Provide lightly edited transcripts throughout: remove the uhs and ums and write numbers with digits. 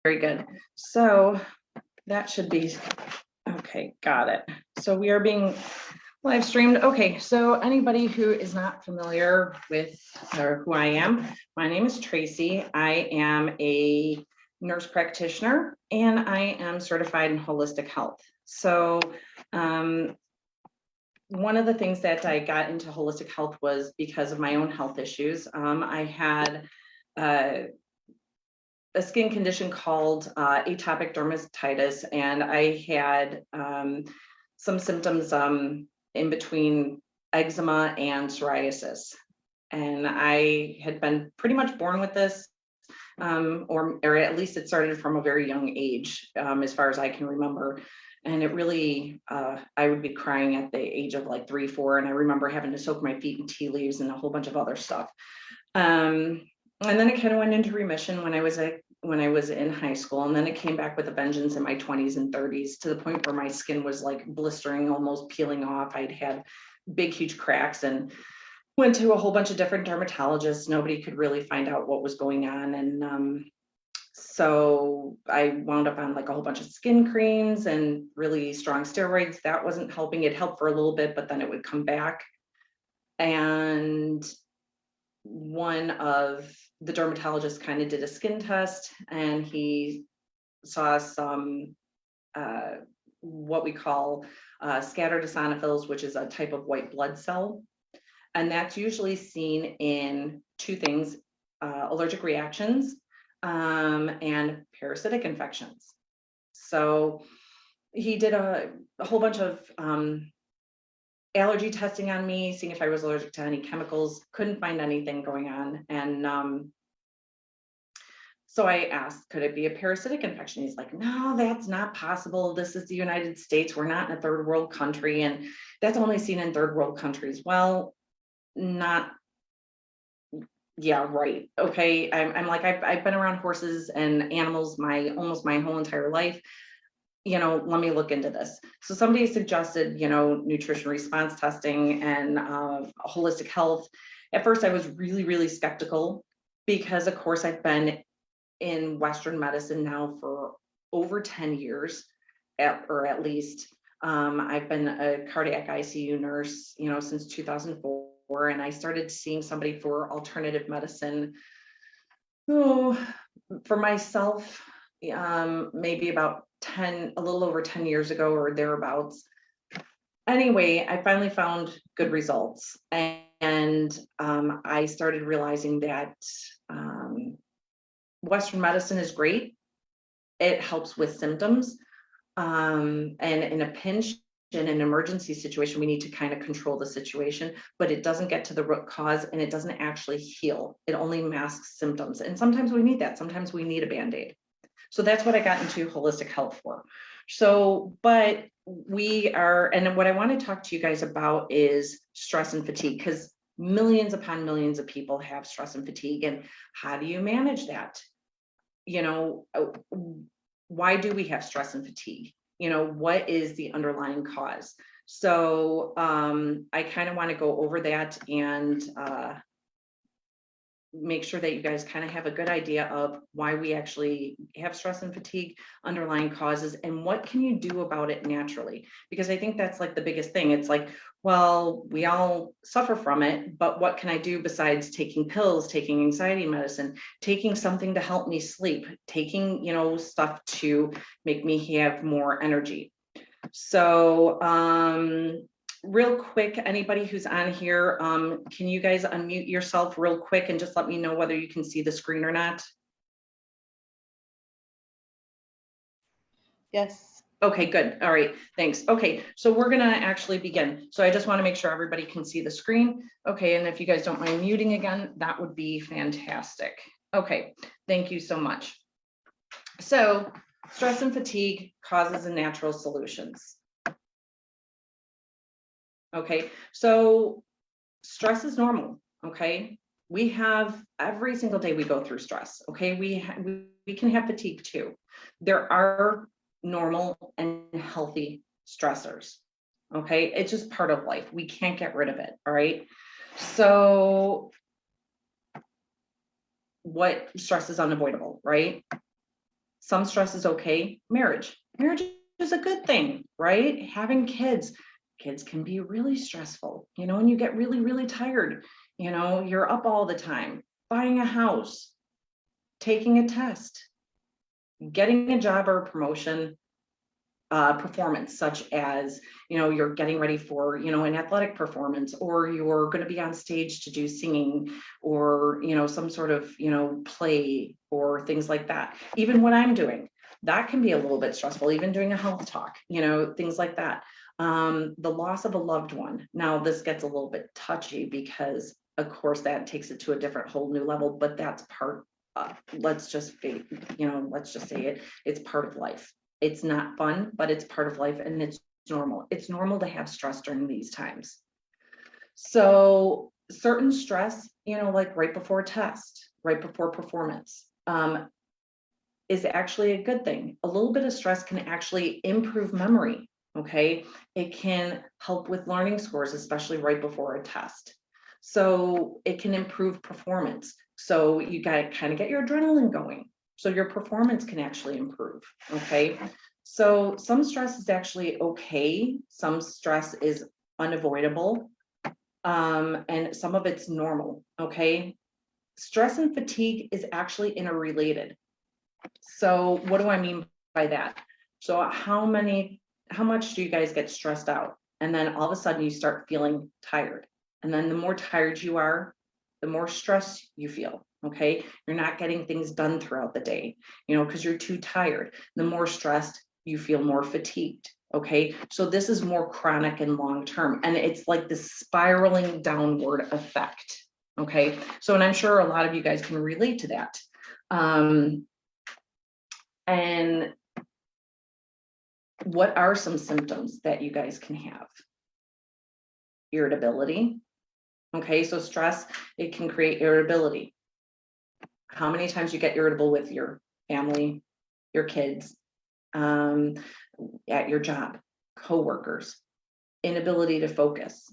Very good. So that should be, okay, got it. So we are being live streamed. Okay, so anybody who is not familiar with or who I am, my name is Tracy. I am a nurse practitioner and I am certified in holistic health. So one of the things that I got into holistic health was because of my own health issues. I had a skin condition called atopic dermatitis, and I had some symptoms in between eczema and psoriasis. And I had been pretty much born with this, or at least it started from a very young age, as far as I can remember. And it really, I would be crying at the age of like 3, 4, and I remember having to soak my feet in tea leaves and a whole bunch of other stuff. And then it kind of went into remission when I was in high school, and then it came back with a vengeance in my 20s and 30s to the point where my skin was like blistering, almost peeling off. I'd had big, huge cracks and went to a whole bunch of different dermatologists. Nobody could really find out what was going on, and so I wound up on like a whole bunch of skin creams and really strong steroids. That wasn't helping. It helped for a little bit, but then it would come back. And one of the dermatologists kind of did a skin test, and he saw some what we call scattered eosinophils, which is a type of white blood cell. And that's usually seen in two things, allergic reactions and parasitic infections. So he did a whole bunch of allergy testing on me, seeing if I was allergic to any chemicals, couldn't find anything going on. And so I asked, could it be a parasitic infection? He's like, no, that's not possible. This is the United States. We're not in a third world country. And that's only seen in third world countries. Well, not, yeah, right. Okay. I'm like, I've been around horses and animals almost my whole entire life. Let me look into this. So somebody suggested, nutrition response testing and holistic health. At first, I was really, really skeptical because, of course, I've been in Western medicine now for over 10 years, or at least. I've been a cardiac ICU nurse, since 2004, and I started seeing somebody for alternative medicine. Oh, for myself, maybe about a little over 10 years ago or thereabouts. Anyway, I finally found good results, and I started realizing that Western medicine is great. It helps with symptoms, and in a pinch, in an emergency situation, we need to kind of control the situation, but it doesn't get to the root cause, and it doesn't actually heal. It only masks symptoms, and sometimes we need that. Sometimes we need a Band-Aid. So that's what I got into holistic health for. So, but and what I want to talk to you guys about is stress and fatigue, because millions upon millions of people have stress and fatigue. And how do you manage that? Why do we have stress and fatigue? What is the underlying cause? So I kind of want to go over that and make sure that you guys kind of have a good idea of why we actually have stress and fatigue, underlying causes, and what can you do about it naturally? Because I think that's like the biggest thing. It's like, well, we all suffer from it, but what can I do besides taking pills, taking anxiety medicine, taking something to help me sleep, taking, stuff to make me have more energy? So, real quick, anybody who's on here, can you guys unmute yourself real quick and just let me know whether you can see the screen or not? Yes. Okay, good. All right, thanks. Okay, so we're gonna actually begin. So I just want to make sure everybody can see the screen. Okay, and if you guys don't mind muting again, that would be fantastic. Okay, thank you so much. So stress and fatigue, causes and natural solutions. Okay, so stress is normal. Okay, we have every single day we go through stress. Okay, we can have fatigue too. There are normal and healthy stressors. Okay, it's just part of life. We can't get rid of it. All right, so what stress is unavoidable, right? Some stress is okay. Marriage is a good thing, right? Having kids can be really stressful, and you get really, really tired. You're up all the time. Buying a house, taking a test, getting a job or a promotion, performance, such as, you're getting ready for, an athletic performance, or you're going to be on stage to do singing, or, some sort of, play, or things like that. Even what I'm doing, that can be a little bit stressful, even doing a health talk, things like that. The loss of a loved one. Now, this gets a little bit touchy because, of course, that takes it to a different whole new level, but that's part let's just say it's part of life. It's not fun, but it's part of life, and it's normal. It's normal to have stress during these times. So certain stress, like right before a test, right before performance, is actually a good thing. A little bit of stress can actually improve memory. Okay. It can help with learning scores, especially right before a test. So it can improve performance. So you got to kind of get your adrenaline going, so your performance can actually improve. Okay. So some stress is actually okay. Some stress is unavoidable. And some of it's normal. Okay. Stress and fatigue is actually interrelated. So what do I mean by that? So how much do you guys get stressed out? And then all of a sudden you start feeling tired. And then the more tired you are, the more stress you feel. Okay. You're not getting things done throughout the day, because you're too tired. The more stressed, you feel more fatigued. Okay. So this is more chronic and long term. And it's like this spiraling downward effect. Okay. So, and I'm sure a lot of you guys can relate to that. And what are some symptoms that you guys can have? Irritability. Okay, so stress, it can create irritability. How many times you get irritable with your family, your kids, at your job, coworkers, inability to focus,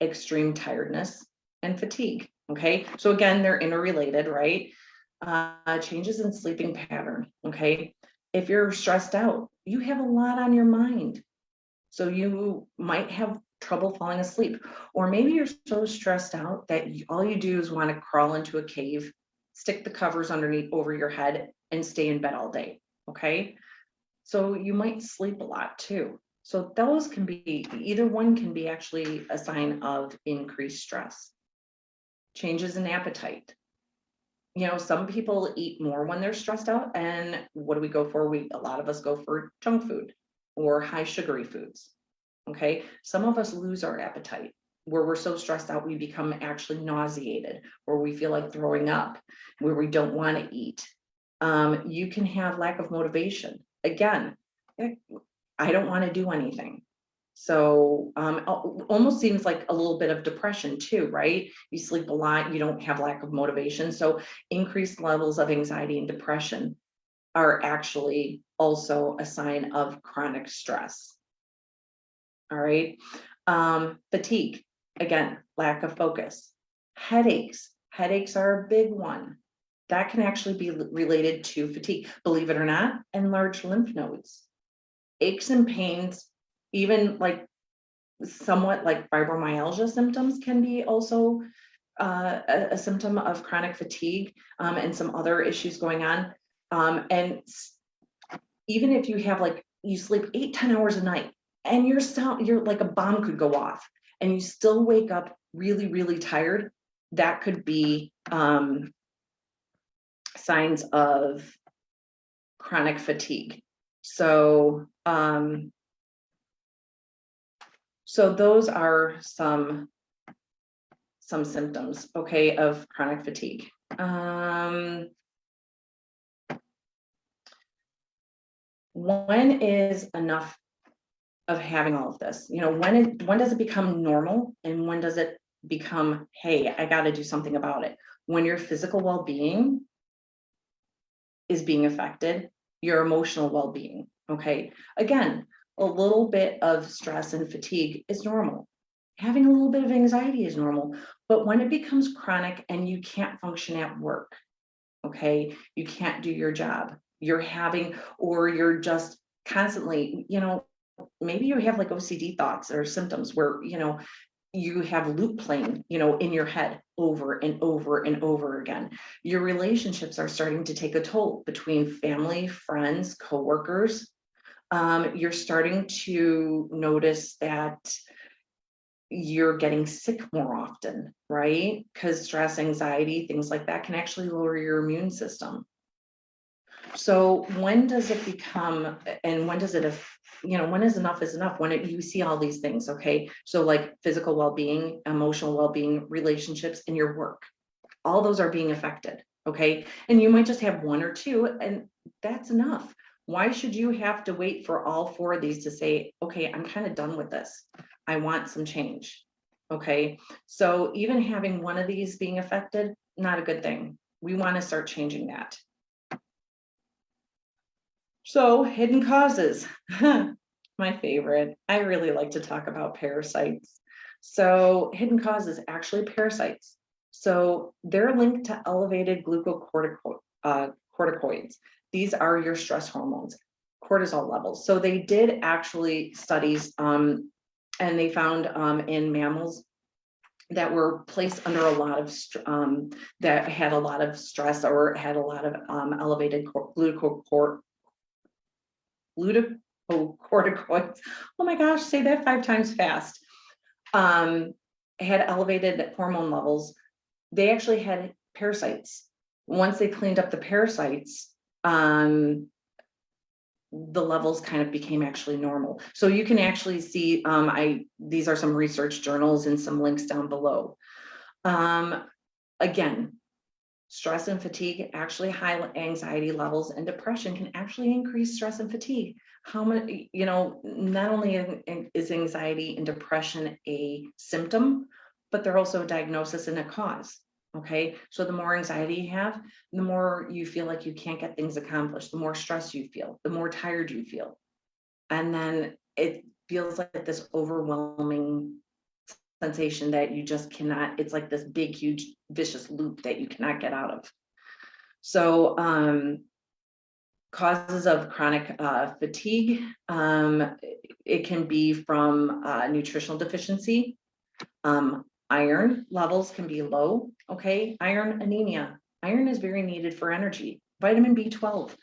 extreme tiredness, and fatigue. Okay, so again, they're interrelated, right? Changes in sleeping pattern. Okay, if you're stressed out, you have a lot on your mind. So you might have trouble falling asleep, or maybe you're so stressed out that all you do is want to crawl into a cave, stick the covers underneath over your head, and stay in bed all day. Okay. So you might sleep a lot too. So those can be, either one can be actually a sign of increased stress. Changes in appetite. Some people eat more when they're stressed out, and what do we go for? A lot of us go for junk food or high sugary foods. Okay. Some of us lose our appetite, where we're so stressed out, we become actually nauseated, or we feel like throwing up, where we don't want to eat. You can have lack of motivation. Again, I don't want to do anything. So almost seems like a little bit of depression too, right? You sleep a lot, you don't have lack of motivation. So increased levels of anxiety and depression are actually also a sign of chronic stress. All right. Fatigue, again, lack of focus. Headaches are a big one. That can actually be related to fatigue, believe it or not. Enlarged lymph nodes, aches and pains, even like somewhat like fibromyalgia symptoms, can be also a symptom of chronic fatigue, and some other issues going on. And even if you have, like, you sleep 8-10 hours a night, and you're like a bomb could go off, and you still wake up really, really tired, that could be signs of chronic fatigue. So those are some symptoms, okay, of chronic fatigue. When is enough of having all of this? When does it become normal, and when does it become, hey, I got to do something about it? When your physical well-being is being affected, your emotional well-being. Okay. Again, a little bit of stress and fatigue is normal. Having a little bit of anxiety is normal. But when it becomes chronic and you can't function at work, okay? You can't do your job. You're having, or you're just constantly, maybe you have like OCD thoughts or symptoms where, you have loop playing, in your head over and over and over again. Your relationships are starting to take a toll between family, friends, coworkers. You're starting to notice that you're getting sick more often, right? Because stress, anxiety, things like that can actually lower your immune system. So when does it become, and when does it, when is enough? When you see all these things, okay? So like physical well-being, emotional well-being, relationships, and your work, all those are being affected, okay? And you might just have one or two, and that's enough. Why should you have to wait for all four of these to say, okay, I'm kind of done with this. I want some change, okay? So even having one of these being affected, not a good thing. We want to start changing that. So hidden causes, my favorite. I really like to talk about parasites. So hidden causes, actually parasites. So they're linked to elevated glucocorticoids. These are your stress hormones, cortisol levels. So they did actually studies, and they found in mammals that were placed under a lot of that had a lot of stress or had a lot of elevated glucocorticoids. Oh my gosh, say that 5 times fast. Had elevated hormone levels. They actually had parasites. Once they cleaned up the parasites, the levels kind of became actually normal. So you can actually see, these are some research journals and some links down below. Again, stress and fatigue, actually high anxiety levels and depression can actually increase stress and fatigue. How much, not only is anxiety and depression a symptom, but they're also a diagnosis and a cause. Okay, so the more anxiety you have, the more you feel like you can't get things accomplished, the more stress you feel, the more tired you feel. And then it feels like this overwhelming sensation that you just cannot, it's like this big, huge, vicious loop that you cannot get out of. So causes of chronic fatigue, it can be from nutritional deficiency. Iron levels can be low, okay? Iron anemia. Iron is very needed for energy. Vitamin B12.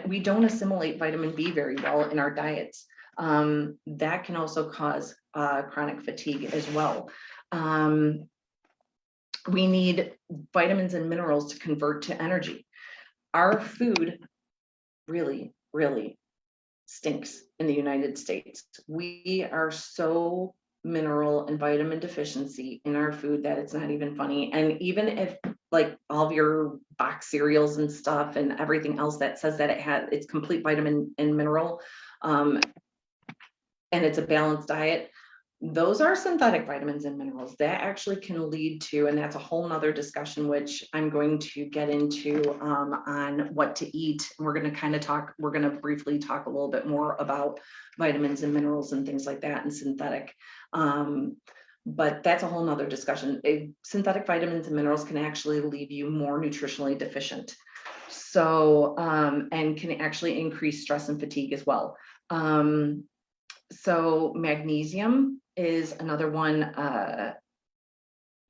We don't assimilate vitamin B very well in our diets. That can also cause chronic fatigue as well. We need vitamins and minerals to convert to energy. Our food really, really stinks in the United States. We are so mineral and vitamin deficiency in our food that it's not even funny. And even if like all of your box cereals and stuff and everything else that says that it's complete vitamin and mineral, and it's a balanced diet, those are synthetic vitamins and minerals that actually can lead to, and that's a whole nother discussion, which I'm going to get into on what to eat. We're going to kind of talk, we're going to briefly talk a little bit more about vitamins and minerals and things like that and synthetic. But that's a whole nother discussion. Synthetic vitamins and minerals can actually leave you more nutritionally deficient. So, and can actually increase stress and fatigue as well. So magnesium is another one.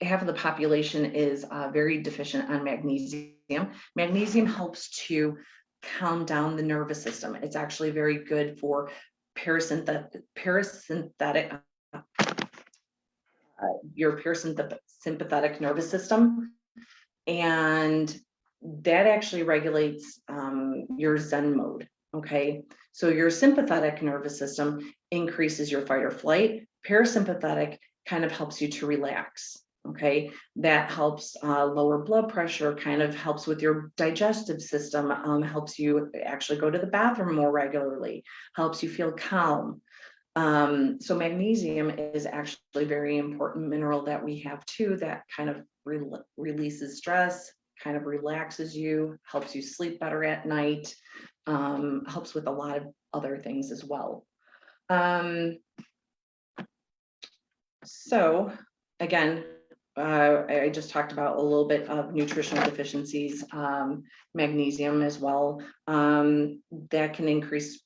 Half of the population is very deficient on magnesium. Magnesium helps to calm down the nervous system. It's actually very good for parasympathetic, your parasympathetic nervous system. And that actually regulates your Zen mode. Okay, so your sympathetic nervous system increases your fight or flight. Parasympathetic kind of helps you to relax. Okay, that helps lower blood pressure, kind of helps with your digestive system, helps you actually go to the bathroom more regularly, helps you feel calm. So magnesium is actually a very important mineral that we have too, that kind of releases stress, kind of relaxes you, helps you sleep better at night, helps with a lot of other things as well. So again, I just talked about a little bit of nutritional deficiencies, magnesium as well. That can increase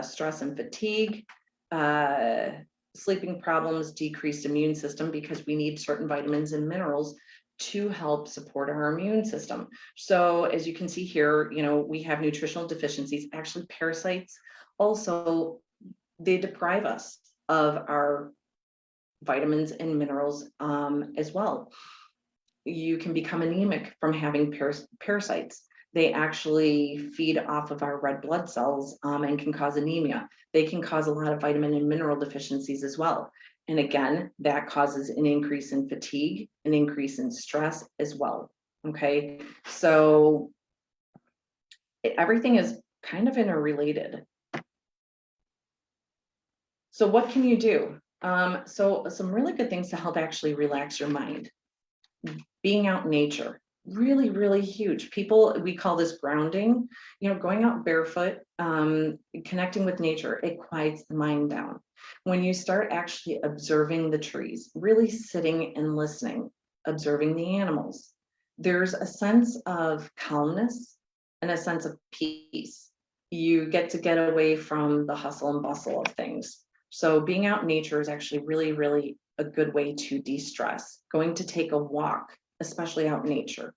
stress and fatigue, sleeping problems, decreased immune system, because we need certain vitamins and minerals to help support our immune system. So as you can see here, we have nutritional deficiencies. Actually, parasites also, they deprive us of our vitamins and minerals as well. You can become anemic from having parasites. They actually feed off of our red blood cells and can cause anemia. They can cause a lot of vitamin and mineral deficiencies as well. And again, that causes an increase in fatigue, an increase in stress as well. Okay, so everything is kind of interrelated. So what can you do? So some really good things to help actually relax your mind. Being out in nature, really, really huge. People, we call this grounding, going out barefoot, connecting with nature, it quiets the mind down. When you start actually observing the trees, really sitting and listening, observing the animals, there's a sense of calmness and a sense of peace. You get away from the hustle and bustle of things. So being out in nature is actually really, really a good way to de-stress. Going to take a walk, especially out in nature.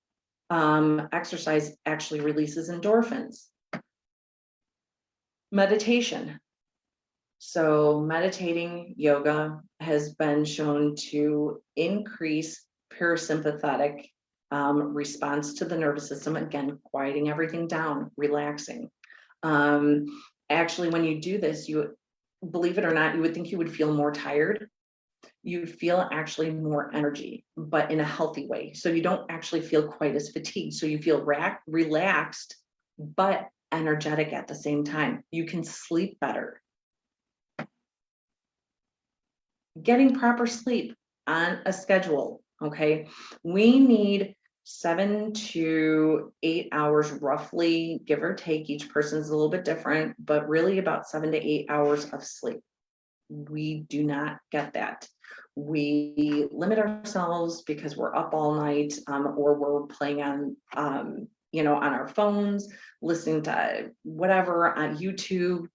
Exercise actually releases endorphins. Meditation. So meditating, yoga has been shown to increase parasympathetic response to the nervous system, again, quieting everything down, relaxing. Actually, when you do this, you, believe it or not, you would think you would feel more tired. You feel actually more energy, but in a healthy way. So you don't actually feel quite as fatigued. So you feel relaxed, but energetic at the same time. You can sleep better. Getting proper sleep on a schedule, okay? We need 7 to 8 hours roughly, give or take. Each person's a little bit different, but really about 7 to 8 hours of sleep. We do not get that. We limit ourselves because we're up all night, or we're playing on, on our phones, listening to whatever on YouTube,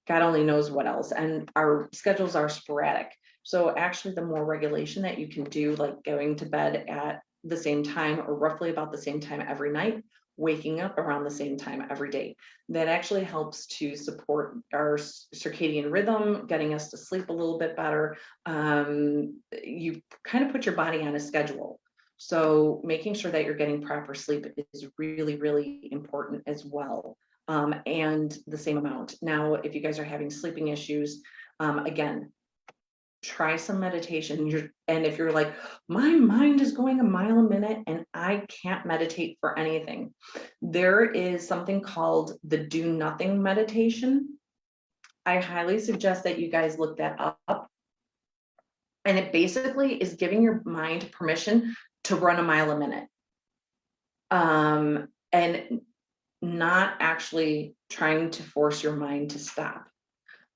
God only knows what else. And our schedules are sporadic. So actually the more regulation that you can do, like going to bed at the same time or roughly about the same time every night, waking up around the same time every day, that actually helps to support our circadian rhythm, getting us to sleep a little bit better. You kind of put your body on a schedule. So making sure that you're getting proper sleep is really, really important as well. And the same amount. Now, if you guys are having sleeping issues, again, try some meditation. And if you're like, my mind is going a mile a minute and I can't meditate for anything, there is something called the do nothing meditation. I highly suggest that you guys look that up. And it basically is giving your mind permission to run a mile a minute. And not actually trying to force your mind to stop.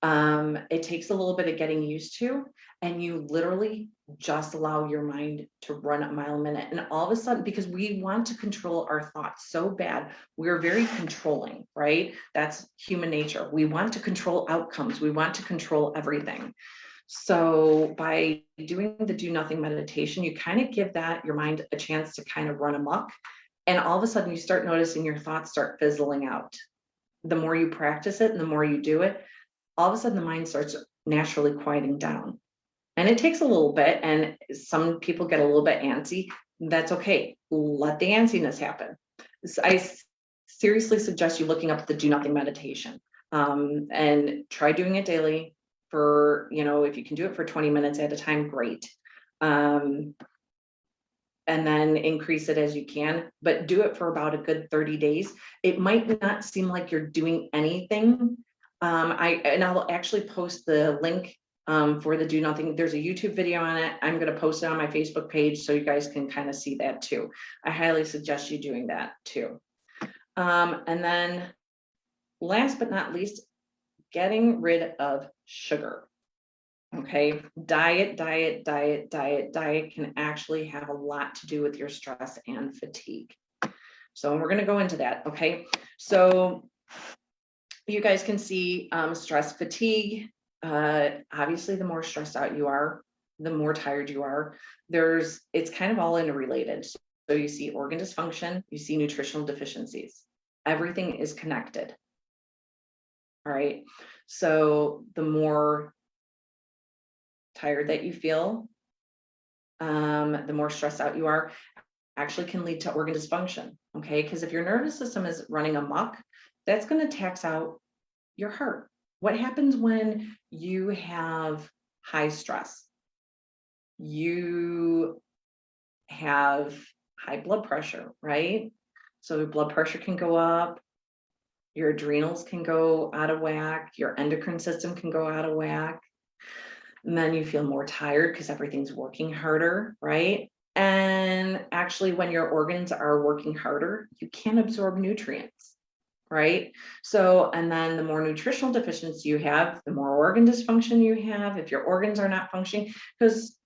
It takes a little bit of getting used to, and you literally just allow your mind to run a mile a minute. And all of a sudden, because we want to control our thoughts so bad, we're very controlling, right? That's human nature. We want to control outcomes. We want to control everything. So by doing the do nothing meditation, you kind of give that your mind a chance to kind of run amok. And all of a sudden you start noticing your thoughts start fizzling out. The more you practice it and the more you do it, all of a sudden the mind starts naturally quieting down. And it takes a little bit, and some people get a little bit antsy. That's okay. Let the antsiness happen. So I seriously suggest you looking up the do nothing meditation, and try doing it daily for, if you can do it for 20 minutes at a time, great. And then increase it as you can, but do it for about a good 30 days. It might not seem like you're doing anything. I'll actually post the link for the do nothing. There's a YouTube video on it. I'm going to post it on my Facebook page so you guys can kind of see that too. I highly suggest you doing that too. And then last but not least, getting rid of sugar. Okay, diet can actually have a lot to do with your stress and fatigue. So we're going to go into that. Okay, so you guys can see stress, fatigue. Obviously, the more stressed out you are, the more tired you are. It's kind of all interrelated. So you see organ dysfunction, you see nutritional deficiencies. Everything is connected. All right. So the more tired that you feel, the more stressed out you are, actually can lead to organ dysfunction. Okay. Because if your nervous system is running amok, that's going to tax out your heart. What happens when you have high stress? You have high blood pressure, right? So your blood pressure can go up, your adrenals can go out of whack, your endocrine system can go out of whack. And then you feel more tired because everything's working harder, right? And actually, when your organs are working harder, you can't absorb nutrients, right? So, and then the more nutritional deficiency you have, the more organ dysfunction you have. If your organs are not functioning, because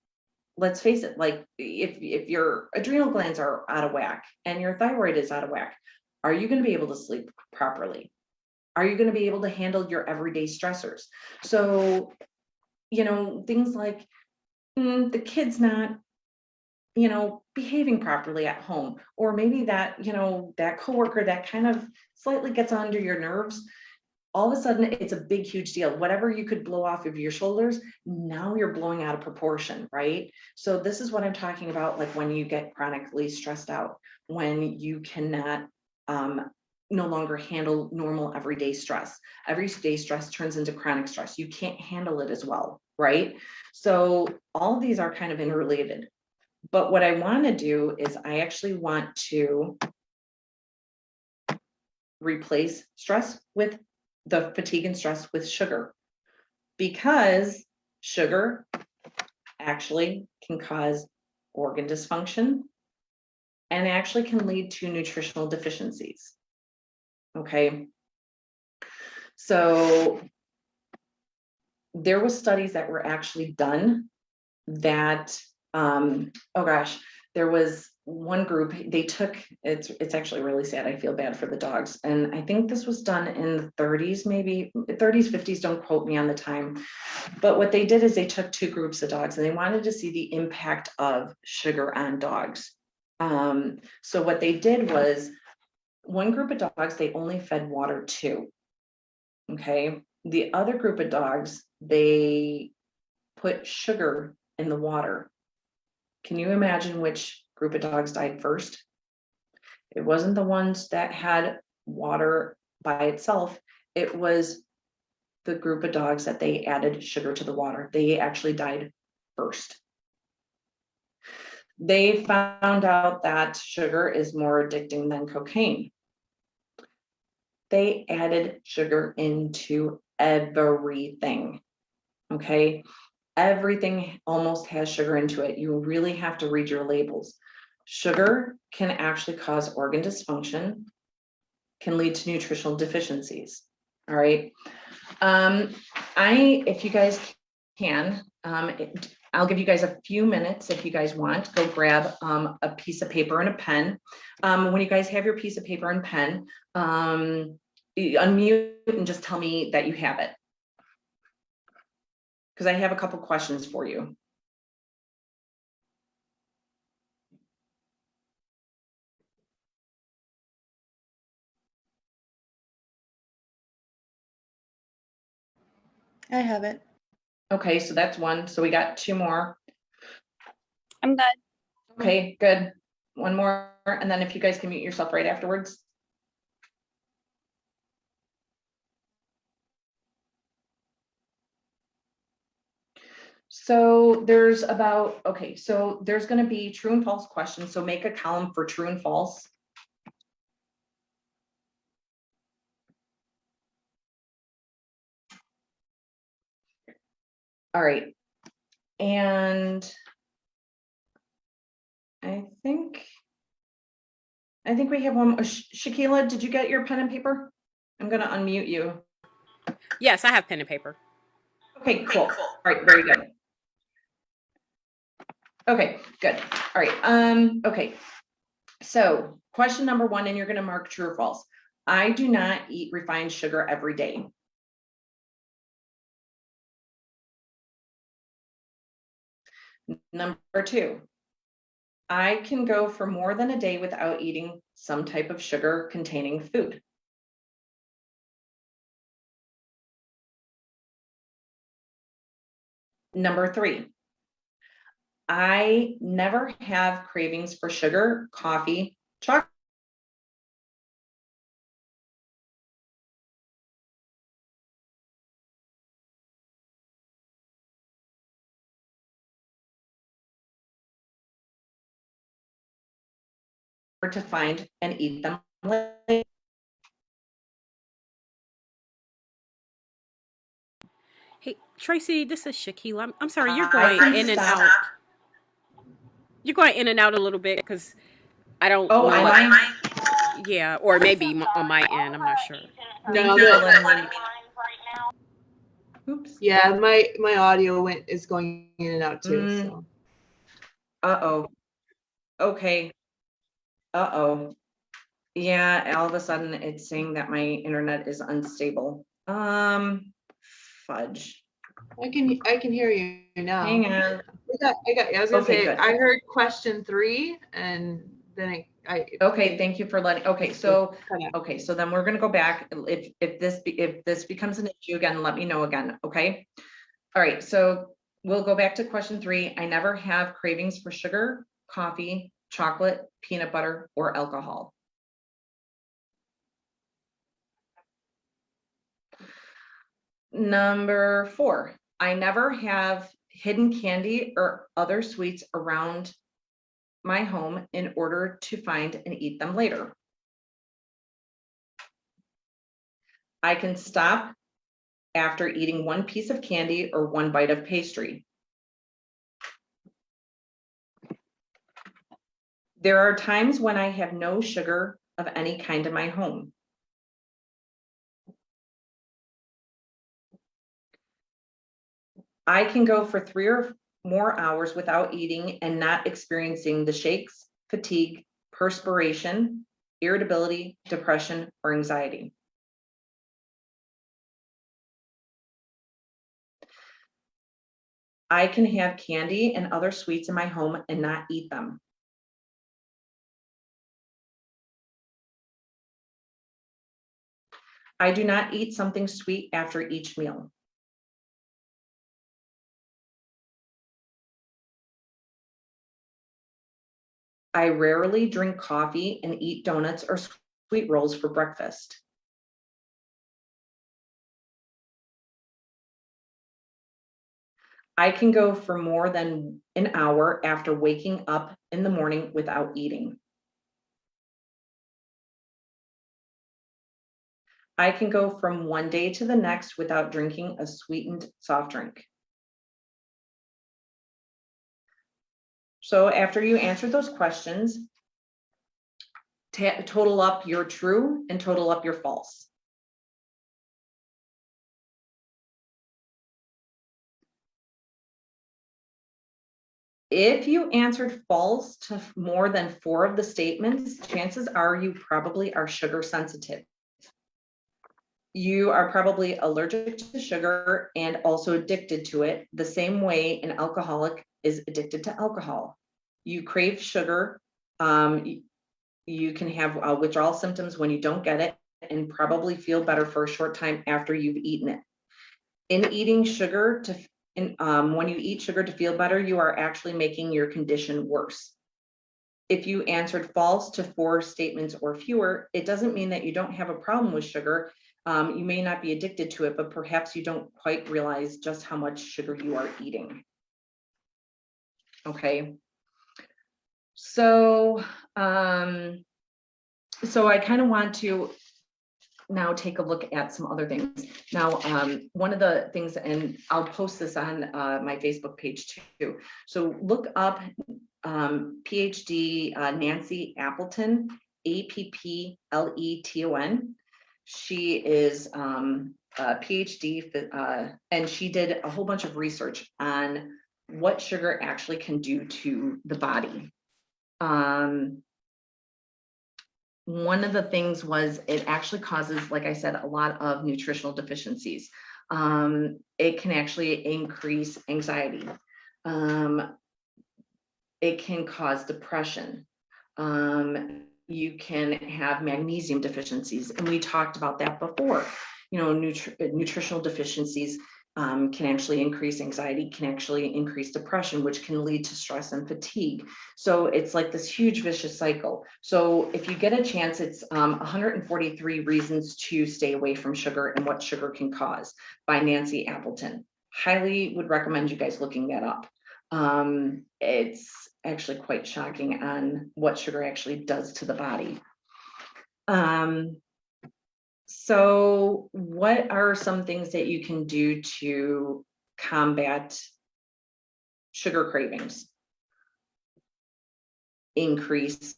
let's face it, like if your adrenal glands are out of whack and your thyroid is out of whack, are you going to be able to sleep properly? Are you going to be able to handle your everyday stressors? So, things like the kid's not, behaving properly at home, or maybe that coworker that kind of slightly gets under your nerves. All of a sudden, it's a big, huge deal. Whatever you could blow off of your shoulders, now you're blowing out of proportion, right? So this is what I'm talking about, like when you get chronically stressed out, when you cannot no longer handle normal everyday stress. Everyday stress turns into chronic stress. You can't handle it as well, right? So all of these are kind of interrelated. But what I want to do is I actually want to replace stress with the fatigue and stress with sugar, because sugar actually can cause organ dysfunction and actually can lead to nutritional deficiencies. Okay. So there was studies that were actually done that, there was one group, they took, it's actually really sad. I feel bad for the dogs. And I think this was done in the 30s, maybe 30s, 50s, don't quote me on the time. But what they did is they took two groups of dogs and they wanted to see the impact of sugar on dogs. So what they did was one group of dogs, they only fed water to. Okay. The other group of dogs, they put sugar in the water. Can you imagine which group of dogs died first? It wasn't the ones that had water by itself. It was the group of dogs that they added sugar to the water. They actually died first. They found out that sugar is more addicting than cocaine. They added sugar into everything. Okay. Everything almost has sugar into it. You really have to read your labels. Sugar can actually cause organ dysfunction, can lead to nutritional deficiencies. All right. If you guys can, I'll give you guys a few minutes if you guys want. Go grab a piece of paper and a pen. When you guys have your piece of paper and pen, unmute and just tell me that you have it, because I have a couple questions for you. I have it. Okay, so that's one. So we got two more. I'm good. Okay, good. One more, and then if you guys can mute yourself right afterwards. So there's there's going to be true and false questions. So make a column for true and false. All right. And I think we have one. Shaquila, did you get your pen and paper? I'm going to unmute you. Yes, I have pen and paper. Okay, cool. All right, very good. Okay, good. All right. Okay. So question number 1, and you're going to mark true or false. I do not eat refined sugar every day. Number 2, I can go for more than a day without eating some type of sugar containing food. Number 3, I never have cravings for sugar, coffee, chocolate. To find and eat them later. Hey, Tracy, this is Shakila. I'm sorry, you're I going can in and stop. out. You're going in and out a little bit because I don't Oh, know am what. I? Yeah, or maybe on my end. I'm not sure. Thank No, you for the, letting me. Oops. yeah, my audio is going in and out too. So Uh-oh. Okay. Uh-oh. Yeah, all of a sudden it's saying that my internet is unstable. Fudge. I can hear you now. Hang on. I was gonna Okay, say good. I heard question 3 and then Okay, thank you for letting, okay, so, cut out. okay, so then we're gonna go back. If this becomes an issue again, let me know again, okay? All right, so we'll go back to question 3. I never have cravings for sugar, coffee, chocolate, peanut butter, or alcohol. Number 4, I never have hidden candy or other sweets around my home in order to find and eat them later. I can stop after eating one piece of candy or one bite of pastry. There are times when I have no sugar of any kind in my home. I can go for 3 or more hours without eating and not experiencing the shakes, fatigue, perspiration, irritability, depression, or anxiety. I can have candy and other sweets in my home and not eat them. I do not eat something sweet after each meal. I rarely drink coffee and eat donuts or sweet rolls for breakfast. I can go for more than an hour after waking up in the morning without eating. I can go from one day to the next without drinking a sweetened soft drink. So after you answered those questions, total up your true and total up your false. If you answered false to more than 4 of the statements, chances are you probably are sugar sensitive. You are probably allergic to sugar and also addicted to it, the same way an alcoholic is addicted to alcohol. You crave sugar. You can have withdrawal symptoms when you don't get it and probably feel better for a short time after you've eaten it. In eating sugar when you eat sugar to feel better, you are actually making your condition worse. If you answered false to 4 statements or fewer, it doesn't mean that you don't have a problem with sugar. You may not be addicted to it, but perhaps you don't quite realize just how much sugar you are eating. Okay. So, so I kind of want to now take a look at some other things. Now, one of the things, and I'll post this on my Facebook page too. So look up PhD Nancy Appleton, Appleton. She is PhD, and she did a whole bunch of research on what sugar actually can do to the body. One of the things was it actually causes, like I said, a lot of nutritional deficiencies. It can actually increase anxiety. It can cause depression. You can have magnesium deficiencies, and we talked about that before. You know, nutritional deficiencies can actually increase anxiety, can actually increase depression, which can lead to stress and fatigue. So it's like this huge vicious cycle. So if you get a chance, it's 143 Reasons to Stay Away from Sugar and What Sugar Can Cause by Nancy Appleton. Highly would recommend you guys looking that up. It's actually quite shocking on what sugar actually does to the body. So what are some things that you can do to combat sugar cravings? Increase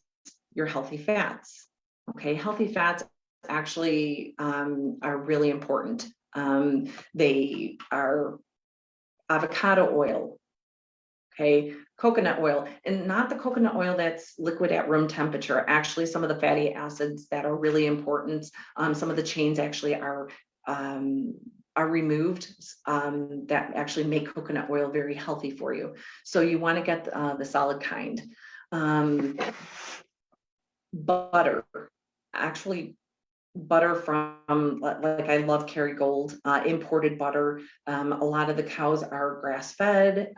your healthy fats. Okay, healthy fats actually are really important. They are avocado oil, okay, coconut oil, and not the coconut oil that's liquid at room temperature. Actually, some of the fatty acids that are really important, some of the chains actually are removed that actually make coconut oil very healthy for you. So you want to get the solid kind. Butter, actually butter from, like I love Kerrygold, imported butter. A lot of the cows are grass fed.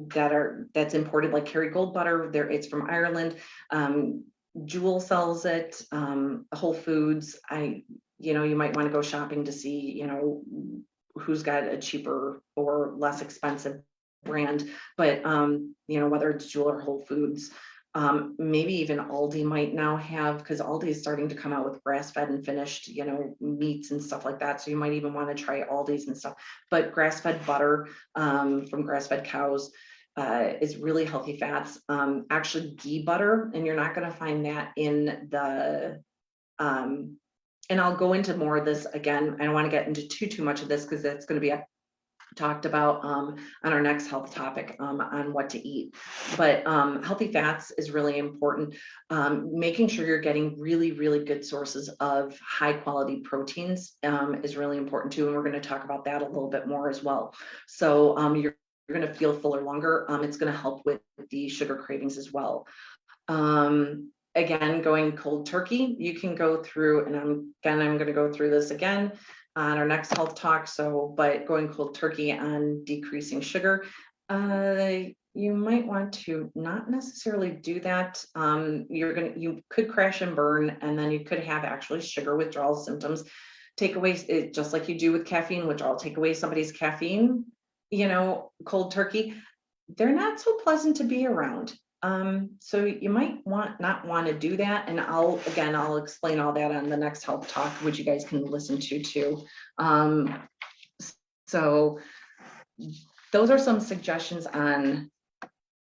That's imported, like Kerrygold butter. There, it's from Ireland. Jewel sells it. Whole Foods. You might want to go shopping to see, who's got a cheaper or less expensive brand. But whether it's Jewel or Whole Foods. Maybe even Aldi might now have, because Aldi is starting to come out with grass-fed and finished, meats and stuff like that. So you might even want to try Aldi's and stuff. But grass-fed butter from grass-fed cows is really healthy fats. Actually, ghee butter, and you're not going to find that in the. And I'll go into more of this again. I don't want to get into too much of this because that's going to be talked about on our next health topic on what to eat. But healthy fats is really important. Making sure you're getting really, really good sources of high quality proteins is really important too. And we're going to talk about that a little bit more as well. So you're going to feel fuller longer. It's going to help with the sugar cravings as well. Again, going cold turkey, you can go through, and I'm going to go through this again on our next health talk. But going cold turkey on decreasing sugar, you might want to not necessarily do that. You could crash and burn, and then you could have actually sugar withdrawal symptoms. Take away it just like you do with caffeine withdrawal. Take away somebody's caffeine, cold turkey. They're not so pleasant to be around. So you might not want to do that. And I'll explain all that on the next health talk, which you guys can listen to too. So those are some suggestions on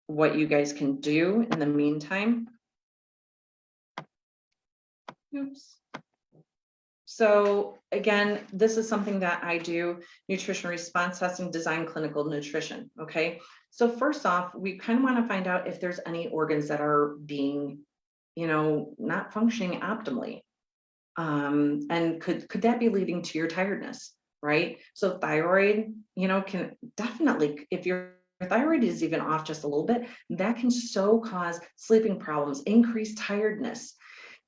what you guys can do in the meantime. Oops. So again, this is something that I do, nutrition response testing, design clinical nutrition, okay? So first off, we kind of want to find out if there's any organs that are being, not functioning optimally. And could that be leading to your tiredness, right? So thyroid, can definitely, if your thyroid is even off just a little bit, that can so cause sleeping problems, increased tiredness,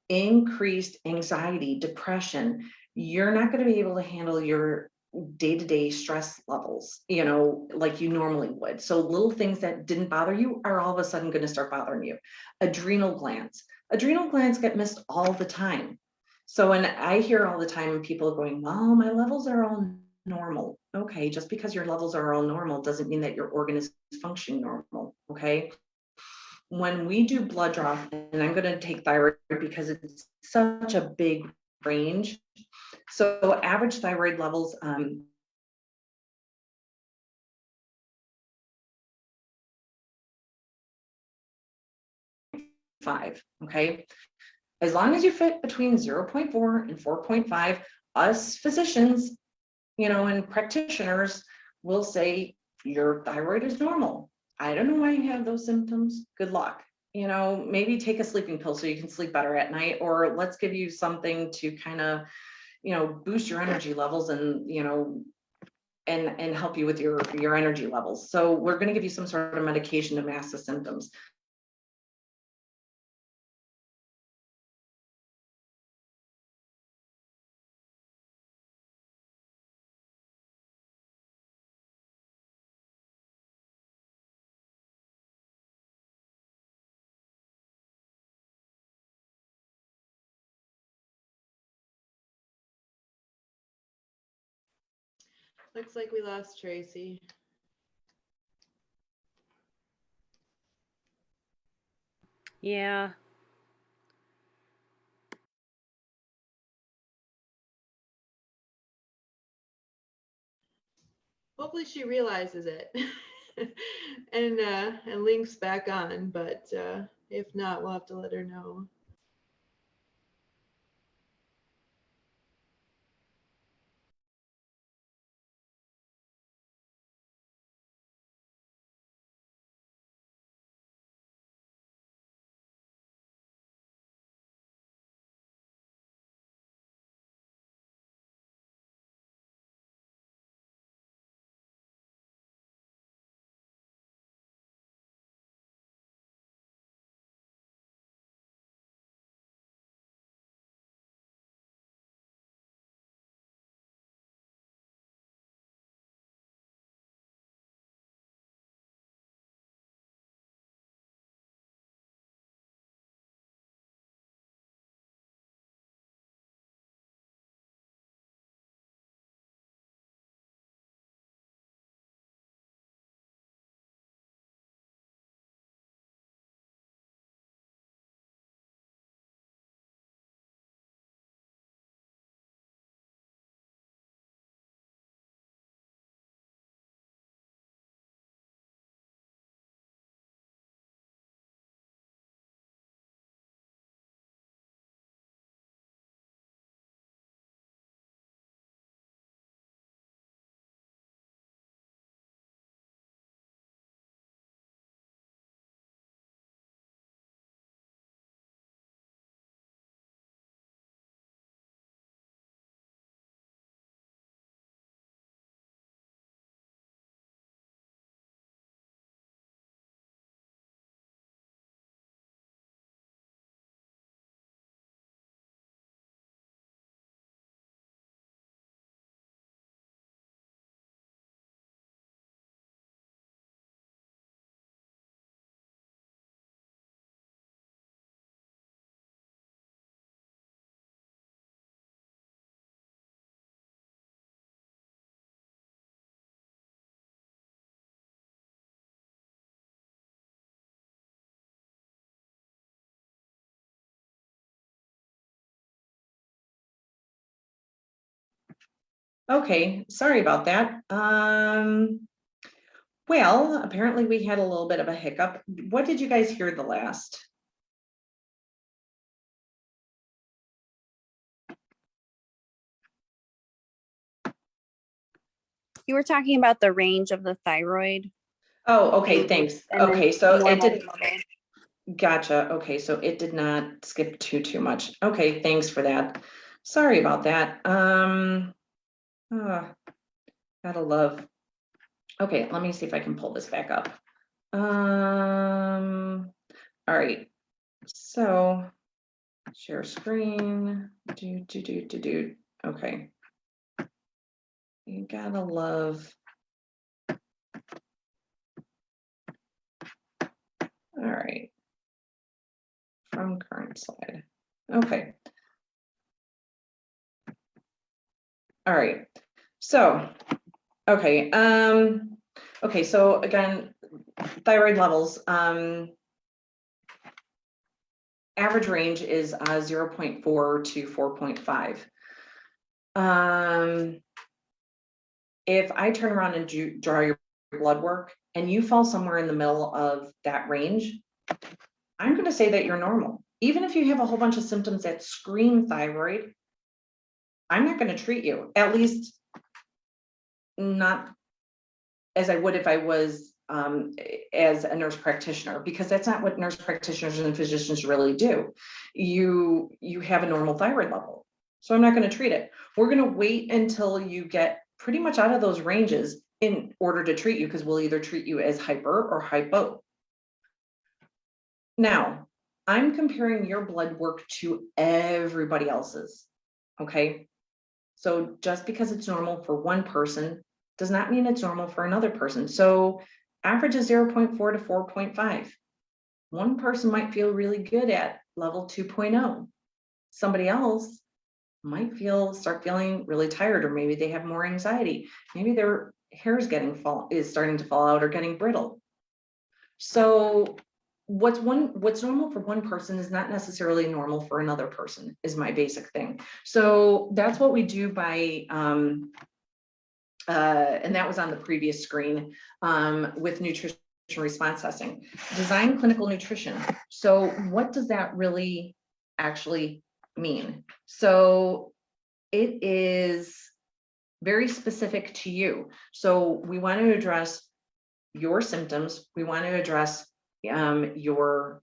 increased anxiety, depression. You're not going to be able to handle your day-to-day stress levels, like you normally would. So little things that didn't bother you are all of a sudden going to start bothering you. Adrenal glands get missed all the time. So, and I hear all the time people going, well, my levels are all normal. Okay, just because your levels are all normal doesn't mean that your organ is functioning normal. Okay. When we do blood draw, and I'm going to take thyroid because it's such a big range. So average thyroid levels, five, okay? As long as you fit between 0.4 and 4.5, us physicians, and practitioners will say, your thyroid is normal. I don't know why you have those symptoms. Good luck. Maybe take a sleeping pill so you can sleep better at night, or let's give you something to kind of, boost your energy levels and, and help you with your energy levels. So we're going to give you some sort of medication to mask the symptoms. Looks like we lost Tracy. Yeah. Hopefully she realizes it and links back on, but if not, we'll have to let her know. Okay, sorry about that. Well, apparently we had a little bit of a hiccup. What did you guys hear the last? You were talking about the range of the thyroid. Oh, okay, thanks. And then Okay, so it normal did, level. gotcha. Okay, so it did not skip too much. Okay, thanks for that. Sorry about that. Oh, gotta love. Okay, let me see if I can pull this back up. All right, so share screen, do. Okay. You gotta love. All right. From current slide. Okay. All right. So, okay. Okay, so again, thyroid levels. Average range is 0.4 to 4.5. If I turn around and draw your blood work and you fall somewhere in the middle of that range, I'm going to say that you're normal. Even if you have a whole bunch of symptoms that scream thyroid, I'm not going to treat you, at least not as I would if I was as a nurse practitioner, because that's not what nurse practitioners and physicians really do. You have a normal thyroid level, so I'm not going to treat it. We're going to wait until you get pretty much out of those ranges in order to treat you, because we'll either treat you as hyper or hypo. Now, I'm comparing your blood work to everybody else's, okay? So just because it's normal for one person does not mean it's normal for another person. So average is 0.4 to 4.5. One person might feel really good at level 2.0. Somebody else might start feeling really tired, or maybe they have more anxiety. Maybe their hair is starting to fall out or getting brittle. So what's normal for one person is not necessarily normal for another person, is my basic thing. So that's what we do by and that was on the previous screen with nutrition response testing. Design clinical nutrition. So what does that really actually mean? So it is very specific to you. So we want to address your symptoms. We want to address your,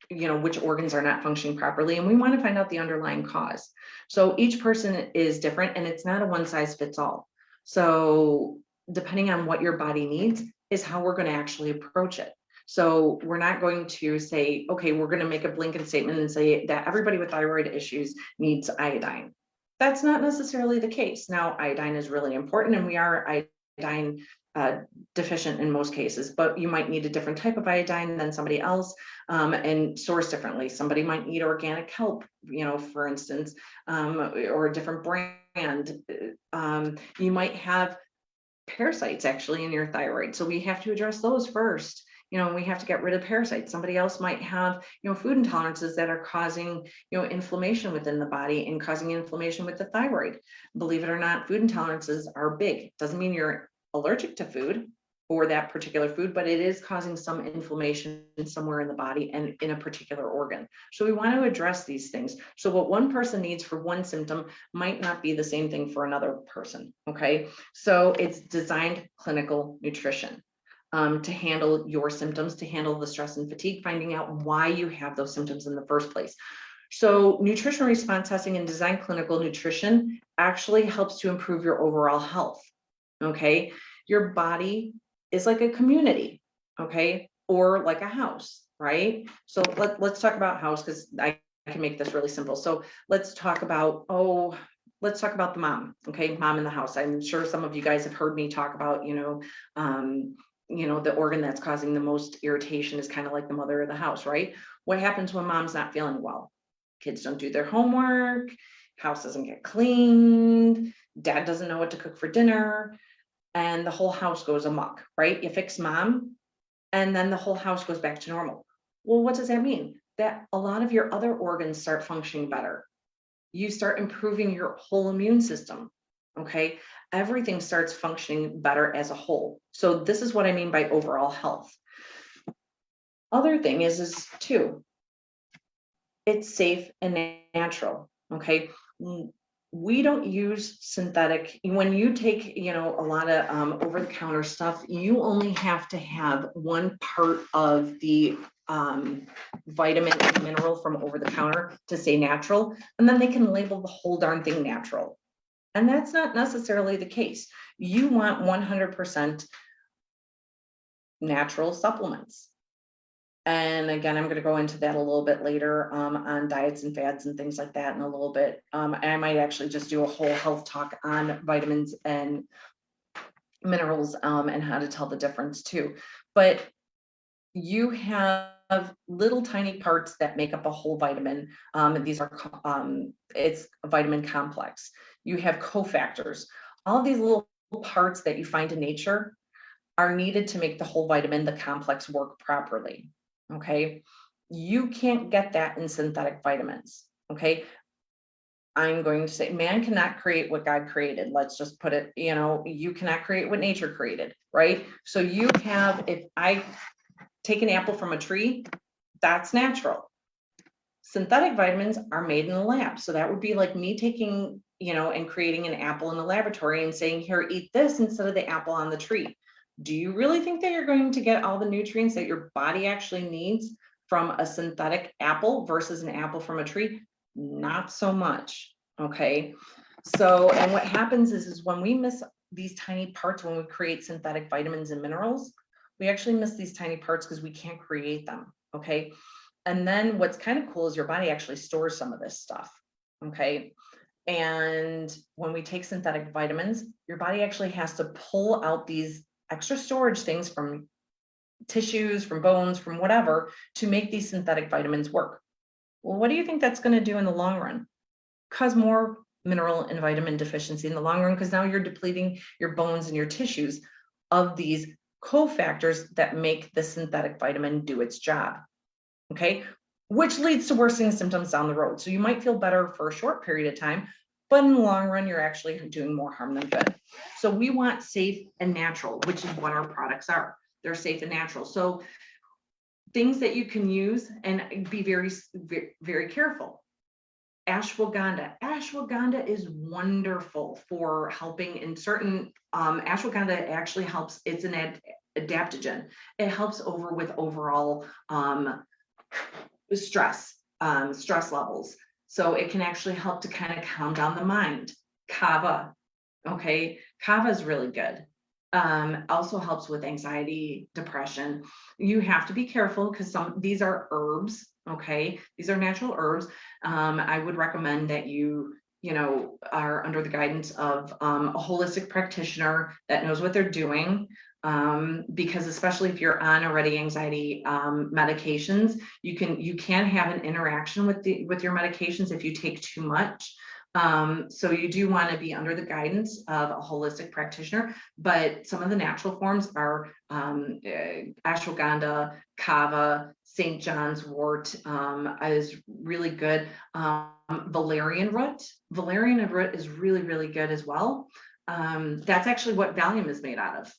which organs are not functioning properly, and we want to find out the underlying cause. So each person is different, and it's not a one size fits all. So depending on what your body needs is how we're going to actually approach it. So we're not going to say, okay, we're going to make a blanket statement and say that everybody with thyroid issues needs iodine. That's not necessarily the case. Now, iodine is really important, and we are iodine deficient in most cases, but you might need a different type of iodine than somebody else, and source differently. Somebody might need organic kelp, for instance, or a different brand. You might have parasites actually in your thyroid, so we have to address those first. We have to get rid of parasites. Somebody else might have, food intolerances that are causing, inflammation within the body and causing inflammation with the thyroid. Believe it or not, food intolerances are big. Doesn't mean you're allergic to food or that particular food, but it is causing some inflammation somewhere in the body and in a particular organ. So we want to address these things. So what one person needs for one symptom might not be the same thing for another person. Okay. So it's designed clinical nutrition to handle your symptoms, to handle the stress and fatigue, finding out why you have those symptoms in the first place. So nutrition response testing and design clinical nutrition actually helps to improve your overall health. Okay. Your body is like a community. Okay. Or like a house, right? So let's talk about house, because I can make this really simple. So let's talk about, the mom. Okay. Mom in the house. I'm sure some of you guys have heard me talk about, the organ that's causing the most irritation is kind of like the mother of the house, right? What happens when mom's not feeling well? Kids don't do their homework, house doesn't get cleaned, dad doesn't know what to cook for dinner, and the whole house goes amok, right? You fix mom, and then the whole house goes back to normal. Well, what does that mean? That a lot of your other organs start functioning better. You start improving your whole immune system, okay? Everything starts functioning better as a whole. So this is what I mean by overall health. Other thing is too, it's safe and natural, okay? We don't use synthetic. When you take, a lot of over-the-counter stuff, you only have to have one part of the vitamin and mineral from over the counter to say natural, and then they can label the whole darn thing natural. And that's not necessarily the case. You want 100% natural supplements. And again, I'm going to go into that a little bit later on diets and fads and things like that in a little bit. I might actually just do a whole health talk on vitamins and minerals and how to tell the difference too. But you have little tiny parts that make up a whole vitamin. These are, it's a vitamin complex. You have cofactors. All of these little parts that you find in nature are needed to make the whole vitamin, the complex, work properly. Okay. You can't get that in synthetic vitamins. Okay. I'm going to say man cannot create what God created. Let's just put it, you cannot create what nature created, right? So you have, if I take an apple from a tree, that's natural. Synthetic vitamins are made in the lab. So that would be like me taking, and creating an apple in the laboratory and saying, here, eat this instead of the apple on the tree. Do you really think that you're going to get all the nutrients that your body actually needs from a synthetic apple versus an apple from a tree? Not so much. Okay. So, and what happens is when we miss these tiny parts, when we create synthetic vitamins and minerals, we actually miss these tiny parts because we can't create them. Okay. And then what's kind of cool is your body actually stores some of this stuff. Okay. And when we take synthetic vitamins, your body actually has to pull out these extra storage things from tissues, from bones, from whatever, to make these synthetic vitamins work. Well, what do you think that's going to do in the long run? Cause more mineral and vitamin deficiency in the long run, because now you're depleting your bones and your tissues of these cofactors that make the synthetic vitamin do its job. Okay, which leads to worsening symptoms down the road. So you might feel better for a short period of time, but in the long run, you're actually doing more harm than good. So we want safe and natural, which is what our products are. They're safe and natural. So things that you can use, and be very, very careful. Ashwagandha. Ashwagandha is wonderful for helping in certain, ashwagandha actually helps, it's an adaptogen. It helps with overall stress levels. So it can actually help to kind of calm down the mind. Kava, okay, kava is really good. Also helps with anxiety, depression. You have to be careful because these are herbs, okay? These are natural herbs. I would recommend that you are under the guidance of a holistic practitioner that knows what they're doing. Because especially if you're on already anxiety medications, you can have an interaction with your medications if you take too much. So you do want to be under the guidance of a holistic practitioner, but some of the natural forms are ashwagandha, kava, St. John's wort is really good. Valerian root is really, really good as well. That's actually what Valium is made out of.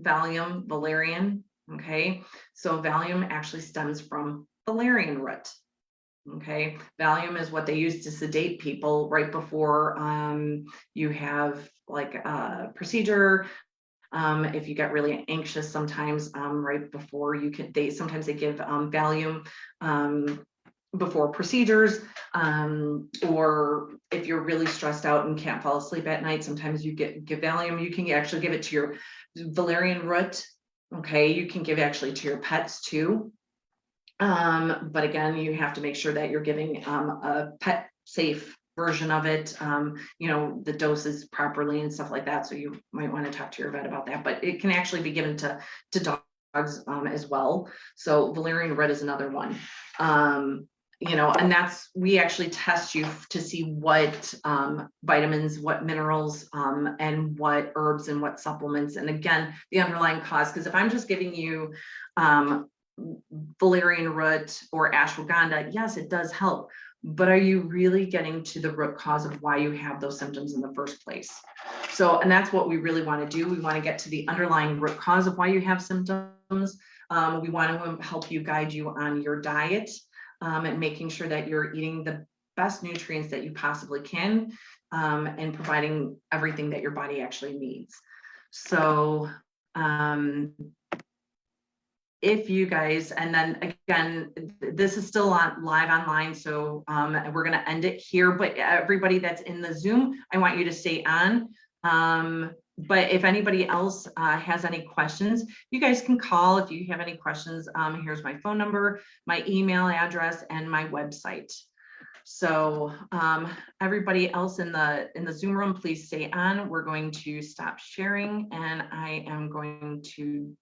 Valium, valerian, okay? So Valium actually stems from valerian root. Okay, Valium is what they use to sedate people right before you have like a procedure. If you get really anxious, sometimes right before sometimes they give Valium before procedures, or if you're really stressed out and can't fall asleep at night, sometimes you give Valium. You can actually give it to your valerian root. Okay, you can give actually to your pets too. But again, you have to make sure that you're giving a pet safe version of it, the doses properly and stuff like that. So you might want to talk to your vet about that, but it can actually be given to dogs as well. So valerian root is another one. And we actually test you to see what vitamins, what minerals, and what herbs and what supplements, and again, the underlying cause. Because if I'm just giving you valerian root or ashwagandha, yes, it does help, but are you really getting to the root cause of why you have those symptoms in the first place? So, and that's what we really want to do. We want to get to the underlying root cause of why you have symptoms. We want to help you, guide you on your diet, and making sure that you're eating the best nutrients that you possibly can, and providing everything that your body actually needs. So, if you guys, and then again, this is still live online, so we're going to end it here, but everybody that's in the Zoom, I want you to stay on. But if anybody else has any questions, you guys can call if you have any questions. Here's my phone number, my email address, and my website. So everybody else in the Zoom room, please stay on. We're going to stop sharing, and I am going to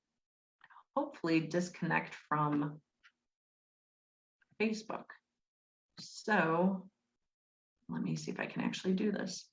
hopefully disconnect from Facebook. So let me see if I can actually do this.